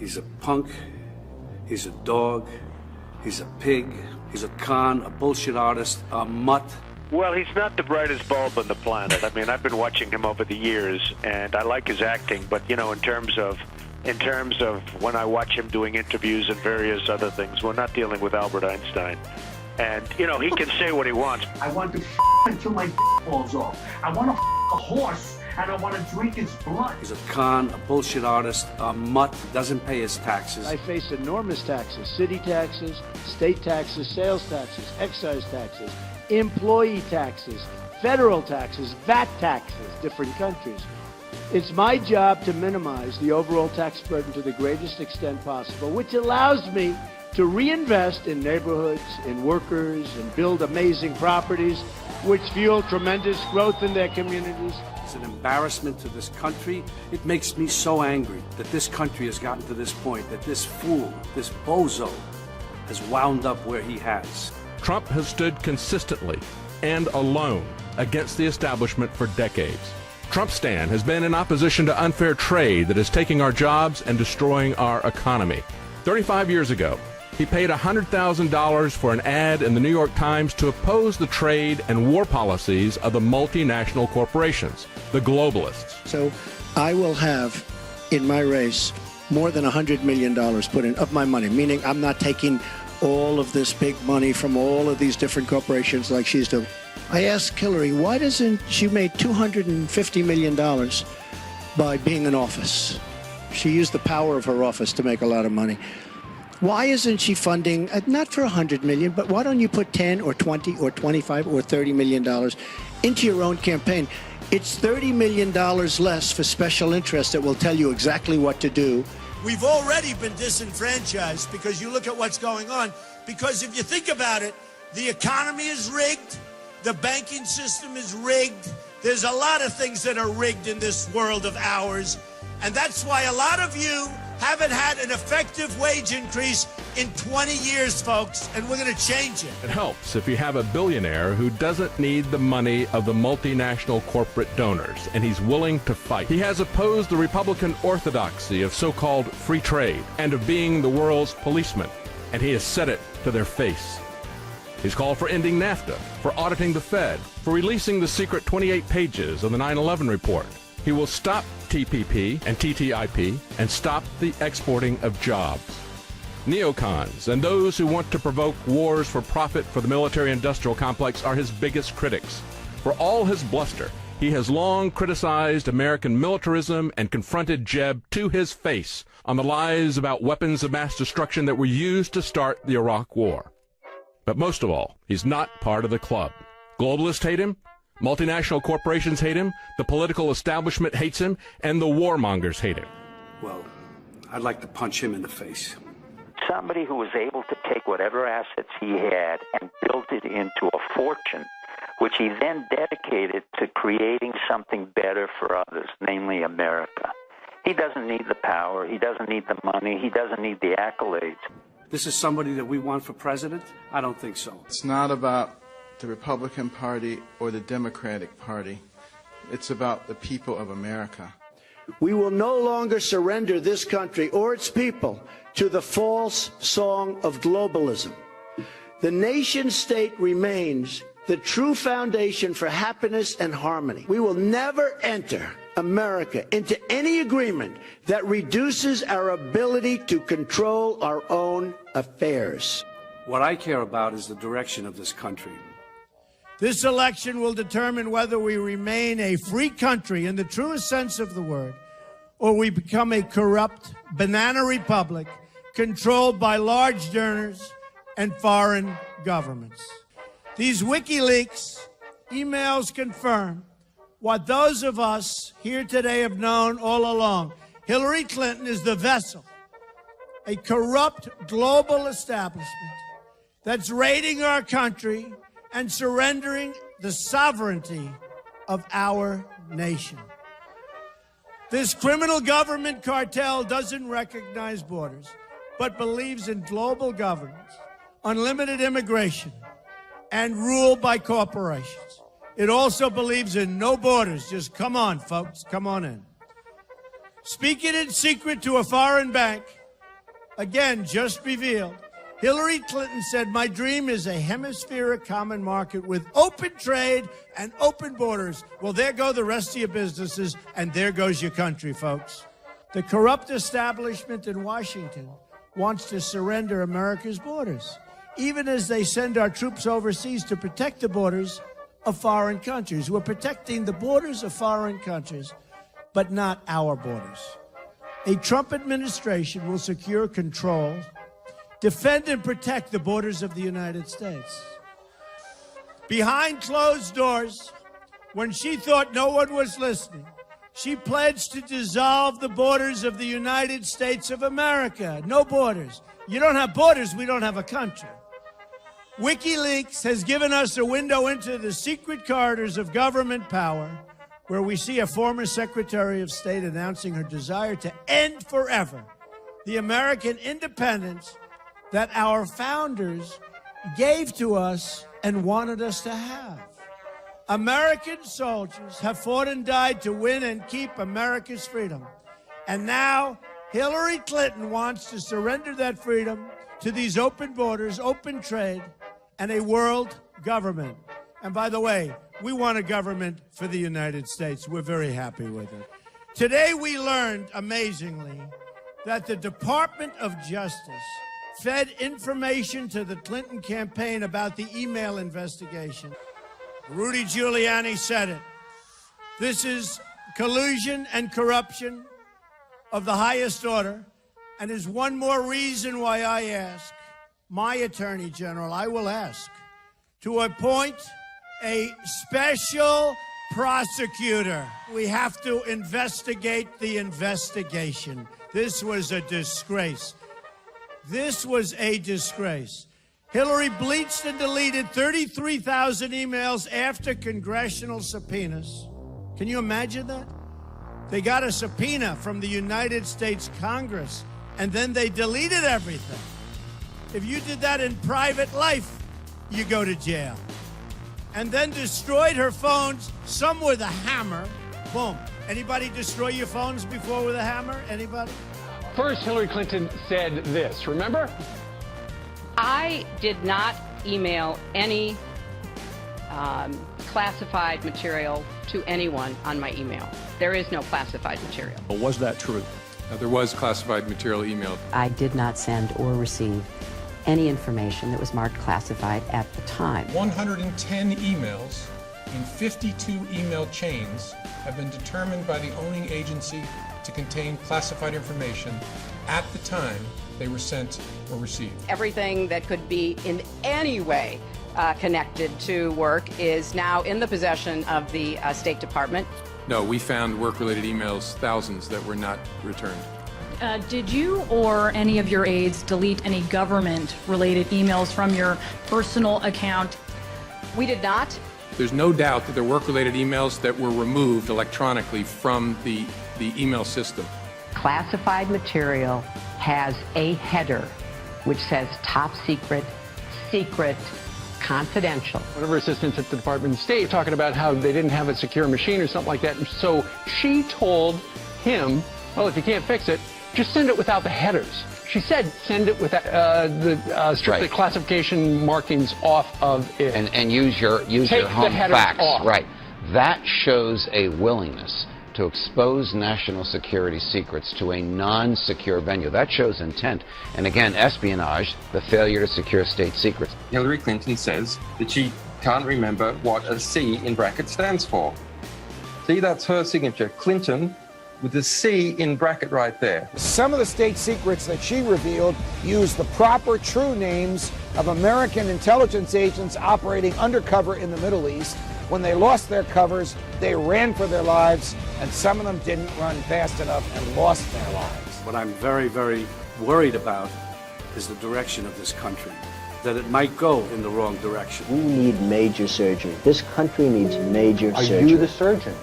He's a punk, he's a dog, he's a pig, he's a con, a bullshit artist, a mutt. Well, he's not the brightest bulb on the planet. I mean, I've been watching him over the years, and I like his acting, but, you know, in terms of when I watch him doing interviews and various other things, we're not dealing with Albert Einstein. And, you know, he can say what he wants. I want to until my falls off. I want to a horse, and I want to drink its blood. He's a con, a bullshit artist, a mutt, doesn't pay his taxes. I face enormous taxes, city taxes, state taxes, sales taxes, excise taxes, employee taxes, federal taxes, VAT taxes, different countries. It's my job to minimize the overall tax burden to the greatest extent possible, which allows me to reinvest in neighborhoods, in workers, and build amazing properties, which fuel tremendous growth in their communities. It's an embarrassment to this country. It makes me so angry that this country has gotten to this point, that this fool, this bozo, has wound up where he has. Trump has stood consistently and alone against the establishment for decades. Trumpstan has been in opposition to unfair trade that is taking our jobs and destroying our economy. 35 years ago, he paid $100,000 for an ad in the New York Times to oppose the trade and war policies of the multinational corporations, the globalists. So I will have in my race more than $100 million put in of my money, meaning I'm not taking all of this big money from all of these different corporations like she's doing. I asked Hillary, why doesn't she made $250 million by being in office? She used the power of her office to make a lot of money. Why isn't she funding, not for $100 million, but why don't you put 10 or 20 or 25 or $30 million into your own campaign? It's $30 million less for special interests that will tell you exactly what to do. We've already been disenfranchised because you look at what's going on. Because if you think about it, the economy is rigged, the banking system is rigged. There's a lot of things that are rigged in this world of ours. And that's why a lot of you haven't had an effective wage increase in 20 years, folks, and we're going to change it. It helps if you have a billionaire who doesn't need the money of the multinational corporate donors, and he's willing to fight. He has opposed the Republican orthodoxy of so-called free trade and of being the world's policeman, and he has said it to their face. He's called for ending NAFTA, for auditing the Fed, for releasing the secret 28 pages of the 9/11 report. He will stop TPP and TTIP and stop the exporting of jobs. Neocons and those who want to provoke wars for profit for the military-industrial complex are his biggest critics. For all his bluster, he has long criticized American militarism and confronted Jeb to his face on the lies about weapons of mass destruction that were used to start the Iraq War. But most of all, he's not part of the club. Globalists hate him. Multinational corporations hate him, the political establishment hates him, and the warmongers hate him. Well, I'd like to punch him in the face. Somebody who was able to take whatever assets he had and built it into a fortune, which he then dedicated to creating something better for others, namely America. He doesn't need the power, he doesn't need the money, he doesn't need the accolades. This is somebody that we want for president? I don't think so. It's not about the Republican Party or the Democratic Party. It's about the people of America. We will no longer surrender this country or its people to the false song of globalism. The nation state remains the true foundation for happiness and harmony. We will never enter America into any agreement that reduces our ability to control our own affairs. What I care about is the direction of this country. This election will determine whether we remain a free country in the truest sense of the word, or we become a corrupt banana republic controlled by large donors and foreign governments. These WikiLeaks emails confirm what those of us here today have known all along. Hillary Clinton is the vessel, a corrupt global establishment that's raiding our country and surrendering the sovereignty of our nation. This criminal government cartel doesn't recognize borders, but believes in global governance, unlimited immigration, and rule by corporations. It also believes in no borders. Just come on, folks, come on in. Speaking in secret to a foreign bank, again, just revealed, Hillary Clinton said, my dream is a hemispheric common market with open trade and open borders. Well, there go the rest of your businesses, and there goes your country, folks. The corrupt establishment in Washington wants to surrender America's borders, even as they send our troops overseas to protect the borders of foreign countries. We're protecting the borders of foreign countries, but not our borders. A Trump administration will secure control, defend and protect the borders of the United States. Behind closed doors, when she thought no one was listening, she pledged to dissolve the borders of the United States of America. No borders. You don't have borders, we don't have a country. WikiLeaks has given us a window into the secret corridors of government power, where we see a former Secretary of State announcing her desire to end forever the American independence that our founders gave to us and wanted us to have. American soldiers have fought and died to win and keep America's freedom. And now Hillary Clinton wants to surrender that freedom to these open borders, open trade, and a world government. And by the way, we want a government for the United States. We're very happy with it. Today we learned, amazingly, that the Department of Justice fed information to the Clinton campaign about the email investigation. Rudy Giuliani said it. This is collusion and corruption of the highest order, and is one more reason why I ask my Attorney General, I will ask, to appoint a special prosecutor. We have to investigate the investigation. This was a disgrace. This was a disgrace. Hillary bleached and deleted 33,000 emails after congressional subpoenas. Can you imagine that? They got a subpoena from the United States Congress, and then they deleted everything. If you did that in private life, you go to jail. And then destroyed her phones, some with a hammer. Boom. Anybody destroy your phones before with a hammer? Anybody? First, Hillary Clinton said this, remember? I did not email any classified material to anyone on my email. There is no classified material. Was that true? There was classified material emailed. I did not send or receive any information that was marked classified at the time. 110 emails in 52 email chains have been determined by the owning agency to contain classified information at the time they were sent or received. Everything that could be in any way connected to work is now in the possession of the State Department. No, we found work-related emails, thousands, that were not returned. Did you or any of your aides delete any government-related emails from your personal account? We did not. There's no doubt that there were work-related emails that were removed electronically from the email system. Classified material has a header which says top secret, secret, confidential. One of her assistants at the Department of State talking about how they didn't have a secure machine or something like that. And so she told him, well, if you can't fix it, just send it without the headers. She said send it with strictly classification markings off of it. And use your home facts. Off. Right. That shows a willingness to expose national security secrets to a non-secure venue. That shows intent. And again, espionage, the failure to secure state secrets. Hillary Clinton says that she can't remember what a C in bracket stands for. See, that's her signature, Clinton, with the C in bracket right there. Some of the state secrets that she revealed use the proper true names of American intelligence agents operating undercover in the Middle East. When they lost their covers, they ran for their lives, and some of them didn't run fast enough and lost their lives. What I'm very, very worried about is the direction of this country, that it might go in the wrong direction. We need major surgery. This country needs major surgery. Are you the surgeon?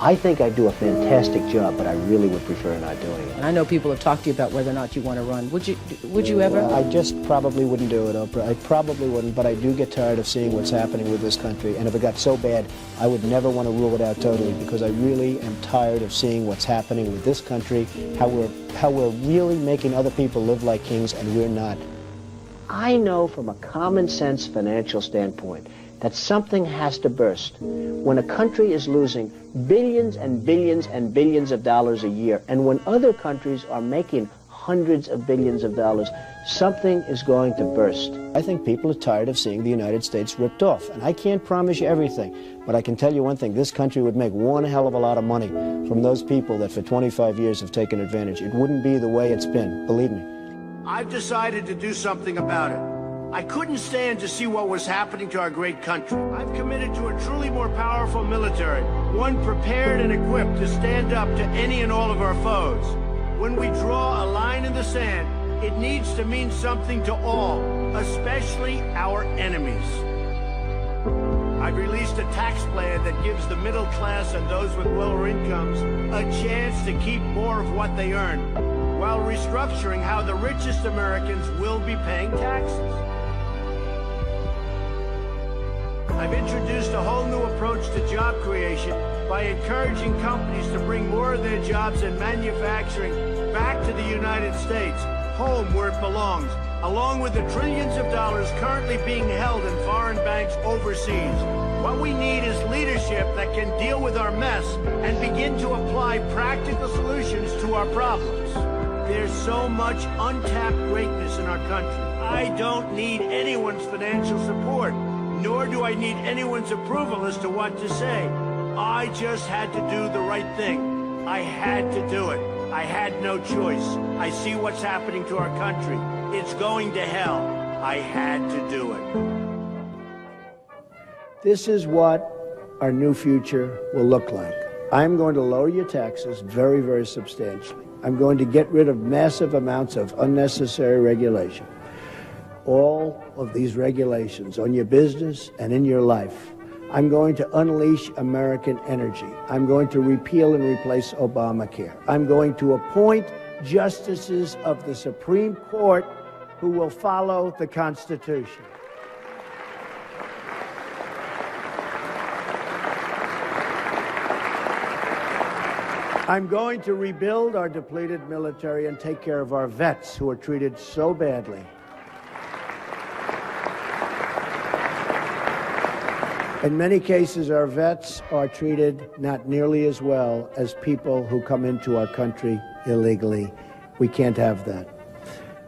I think I do a fantastic job, but I really would prefer not doing it. And I know people have talked to you about whether or not you want to run. Would you ever? I just probably wouldn't do it, Oprah. I probably wouldn't, but I do get tired of seeing what's happening with this country. And if it got so bad, I would never want to rule it out totally, because I really am tired of seeing what's happening with this country, how we're really making other people live like kings and we're not. I know from a common sense financial standpoint that something has to burst. When a country is losing billions and billions and billions of dollars a year, and when other countries are making hundreds of billions of dollars, something is going to burst. I think people are tired of seeing the United States ripped off, and I can't promise you everything, but I can tell you one thing: this country would make one hell of a lot of money from those people that for 25 years have taken advantage. It wouldn't be the way it's been, believe me. I've decided to do something about it. I couldn't stand to see what was happening to our great country. I've committed to a truly more powerful military, one prepared and equipped to stand up to any and all of our foes. When we draw a line in the sand, it needs to mean something to all, especially our enemies. I've released a tax plan that gives the middle class and those with lower incomes a chance to keep more of what they earn, while restructuring how the richest Americans will be paying taxes. I've introduced a whole new approach to job creation by encouraging companies to bring more of their jobs in manufacturing back to the United States, home where it belongs, along with the trillions of dollars currently being held in foreign banks overseas. What we need is leadership that can deal with our mess and begin to apply practical solutions to our problems. There's so much untapped greatness in our country. I don't need anyone's financial support, nor do I need anyone's approval as to what to say. I just had to do the right thing. I had to do it. I had no choice. I see what's happening to our country. It's going to hell. I had to do it. This is what our new future will look like. I'm going to lower your taxes very, very substantially. I'm going to get rid of massive amounts of unnecessary regulation. All of these regulations on your business and in your life. I'm going to unleash American energy. I'm going to repeal and replace Obamacare. I'm going to appoint justices of the Supreme Court who will follow the Constitution. I'm going to rebuild our depleted military and take care of our vets who are treated so badly. In many cases, our vets are treated not nearly as well as people who come into our country illegally. We can't have that.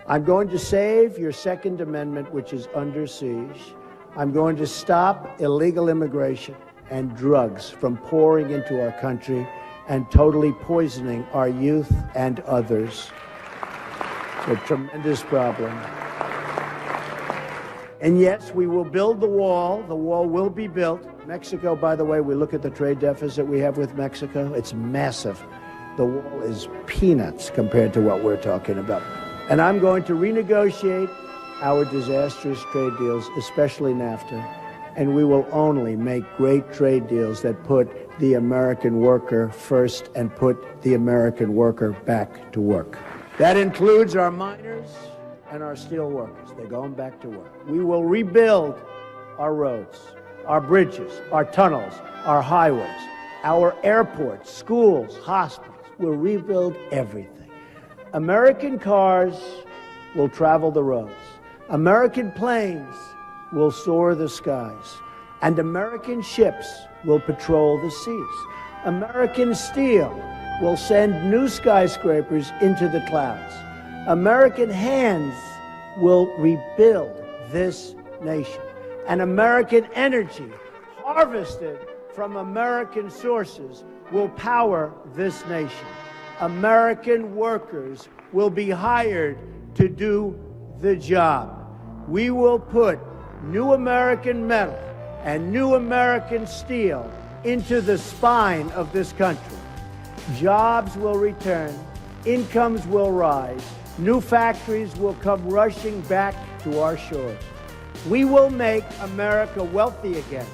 I'm going to save your Second Amendment, which is under siege. I'm going to stop illegal immigration and drugs from pouring into our country and totally poisoning our youth and others. It's a tremendous problem. And yes, we will build the wall. The wall will be built. Mexico, by the way, we look at the trade deficit we have with Mexico. It's massive. The wall is peanuts compared to what we're talking about. And I'm going to renegotiate our disastrous trade deals, especially NAFTA. And we will only make great trade deals that put the American worker first and put the American worker back to work. That includes our miners and our steel workers. They're going back to work. We will rebuild our roads, our bridges, our tunnels, our highways, our airports, schools, hospitals. We'll rebuild everything. American cars will travel the roads. American planes will soar the skies. And American ships will patrol the seas. American steel will send new skyscrapers into the clouds. American hands will rebuild this nation. And American energy, harvested from American sources, will power this nation. American workers will be hired to do the job. We will put new American metal and new American steel into the spine of this country. Jobs will return, incomes will rise, new factories will come rushing back to our shores. We will make America wealthy again.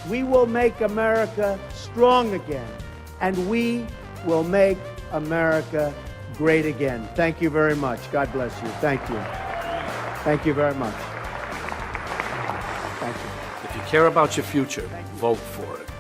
We will make America strong again. and we will make America great again. Thank you very much. God bless you. Thank you. Thank you very much. Thank you. If you care about your future, vote for it.